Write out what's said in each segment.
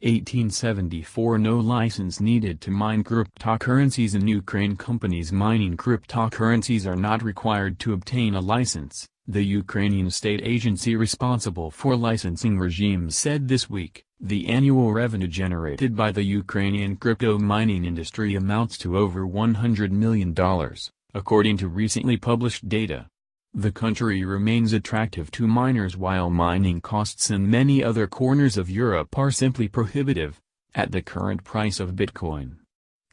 1874 No license needed to mine cryptocurrencies in Ukraine. Companies mining cryptocurrencies are not required to obtain a license, the Ukrainian state agency responsible for licensing regimes said this week. The annual revenue generated by the Ukrainian crypto mining industry amounts to over $100 million, according to recently published data. The country remains attractive to miners while mining costs in many other corners of Europe are simply prohibitive, at the current price of Bitcoin.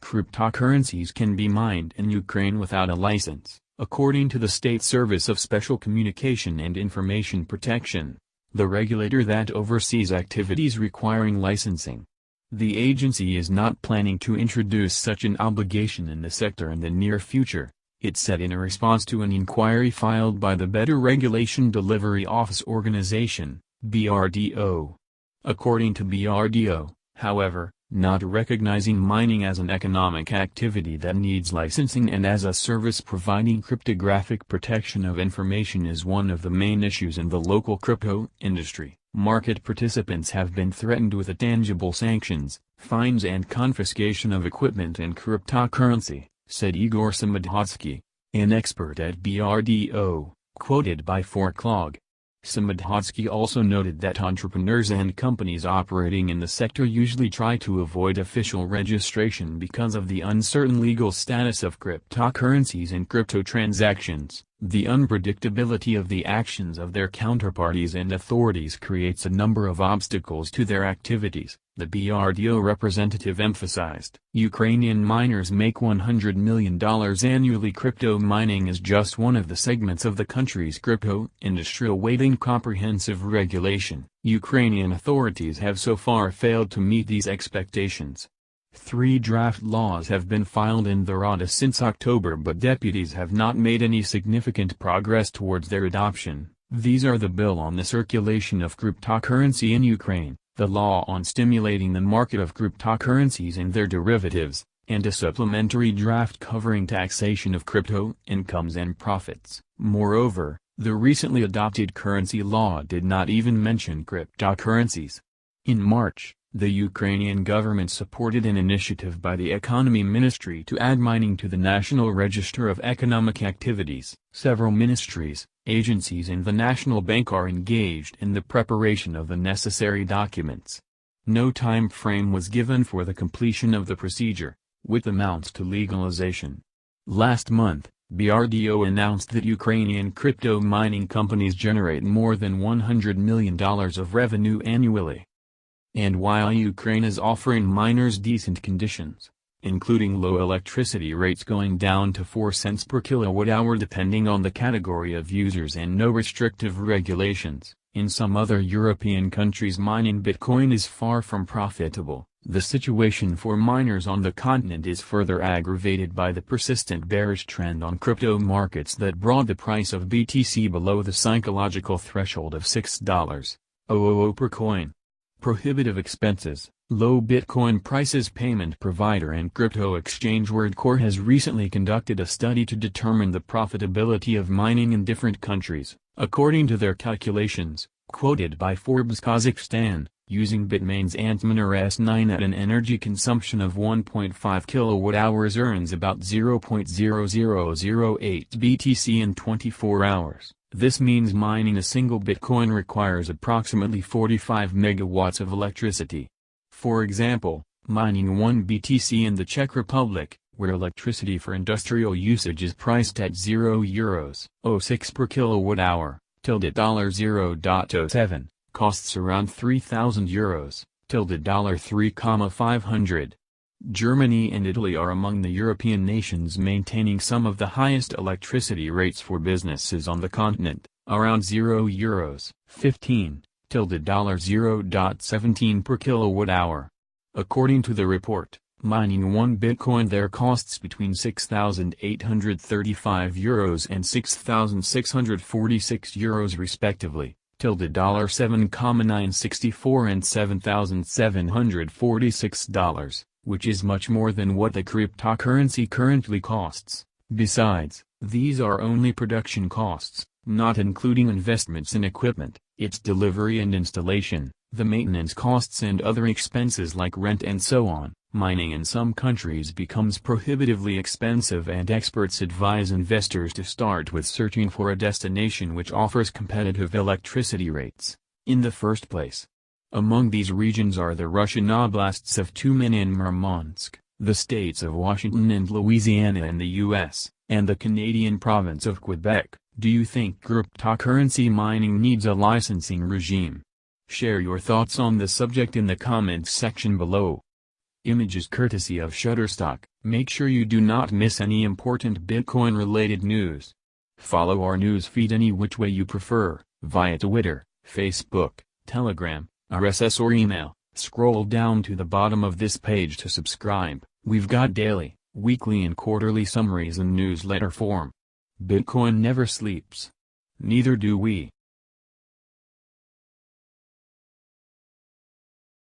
Cryptocurrencies can be mined in Ukraine without a license, according to the State Service of Special Communication and Information Protection, the regulator that oversees activities requiring licensing. The agency is not planning to introduce such an obligation in the sector in the near future, it said in a response to an inquiry filed by the Better Regulation Delivery Office Organization, BRDO. According to BRDO, however, not recognizing mining as an economic activity that needs licensing and as a service providing cryptographic protection of information is one of the main issues in the local crypto industry. Market participants have been threatened with tangible sanctions, fines and confiscation of equipment and cryptocurrency, said Igor Samodhodsky, an expert at BRDO, quoted by Forklog. Samodhodsky also noted that entrepreneurs and companies operating in the sector usually try to avoid official registration because of the uncertain legal status of cryptocurrencies and crypto transactions. The unpredictability of the actions of their counterparties and authorities creates a number of obstacles to their activities, the BRDO representative emphasized. Ukrainian miners make $100 million annually. Crypto mining is just one of the segments of the country's crypto industry awaiting comprehensive regulation. Ukrainian authorities have so far failed to meet these expectations. 3 draft laws have been filed in the Rada since October, but deputies have not made any significant progress towards their adoption. These are the bill on the circulation of cryptocurrency in Ukraine, the law on stimulating the market of cryptocurrencies and their derivatives, and a supplementary draft covering taxation of crypto incomes and profits. Moreover, the recently adopted currency law did not even mention cryptocurrencies. In March, the Ukrainian government supported an initiative by the Economy Ministry to add mining to the National Register of Economic Activities. Several ministries, agencies and the National Bank are engaged in the preparation of the necessary documents. No time frame was given for the completion of the procedure, which amounts to legalization. Last month, BRDO announced that Ukrainian crypto mining companies generate more than $100 million of revenue annually. And while Ukraine is offering miners decent conditions, including low electricity rates going down to 4 cents per kilowatt-hour depending on the category of users and no restrictive regulations, in some other European countries mining Bitcoin is far from profitable. The situation for miners on the continent is further aggravated by the persistent bearish trend on crypto markets that brought the price of BTC below the psychological threshold of $6.00 per coin. Prohibitive expenses. Low Bitcoin prices. Payment provider and crypto exchange WorldCore has recently conducted a study to determine the profitability of mining in different countries. According to their calculations, quoted by Forbes, Kazakhstan, using Bitmain's Antminer S9 at an energy consumption of 1.5 kWh earns about 0.0008 BTC in 24 hours. This means mining a single Bitcoin requires approximately 45 megawatts of electricity. For example, mining 1 BTC in the Czech Republic, where electricity for industrial usage is priced at €0.06 per kilowatt-hour, $0.07, costs around €3,000, $3,500. Germany and Italy are among the European nations maintaining some of the highest electricity rates for businesses on the continent, around €0.15, $0.17 per kilowatt-hour. According to the report, mining 1 Bitcoin there costs between €6,835 and €6,646 respectively, $7,964 and $7,746. Which is much more than what the cryptocurrency currently costs. Besides, these are only production costs, not including investments in equipment, its delivery and installation, the maintenance costs and other expenses like rent and so on. Mining in some countries becomes prohibitively expensive, and experts advise investors to start with searching for a destination which offers competitive electricity rates, in the first place. Among these regions are the Russian oblasts of Tyumen and Murmansk, the states of Washington and Louisiana in the U.S., and the Canadian province of Quebec. Do you think cryptocurrency mining needs a licensing regime? Share your thoughts on the subject in the comments section below. Images courtesy of Shutterstock. Make sure you do not miss any important Bitcoin-related news. Follow our news feed any which way you prefer, via Twitter, Facebook, Telegram, RSS or email. Scroll down to the bottom of this page to subscribe. We've got daily, weekly and quarterly summaries in newsletter form. Bitcoin never sleeps. Neither do we.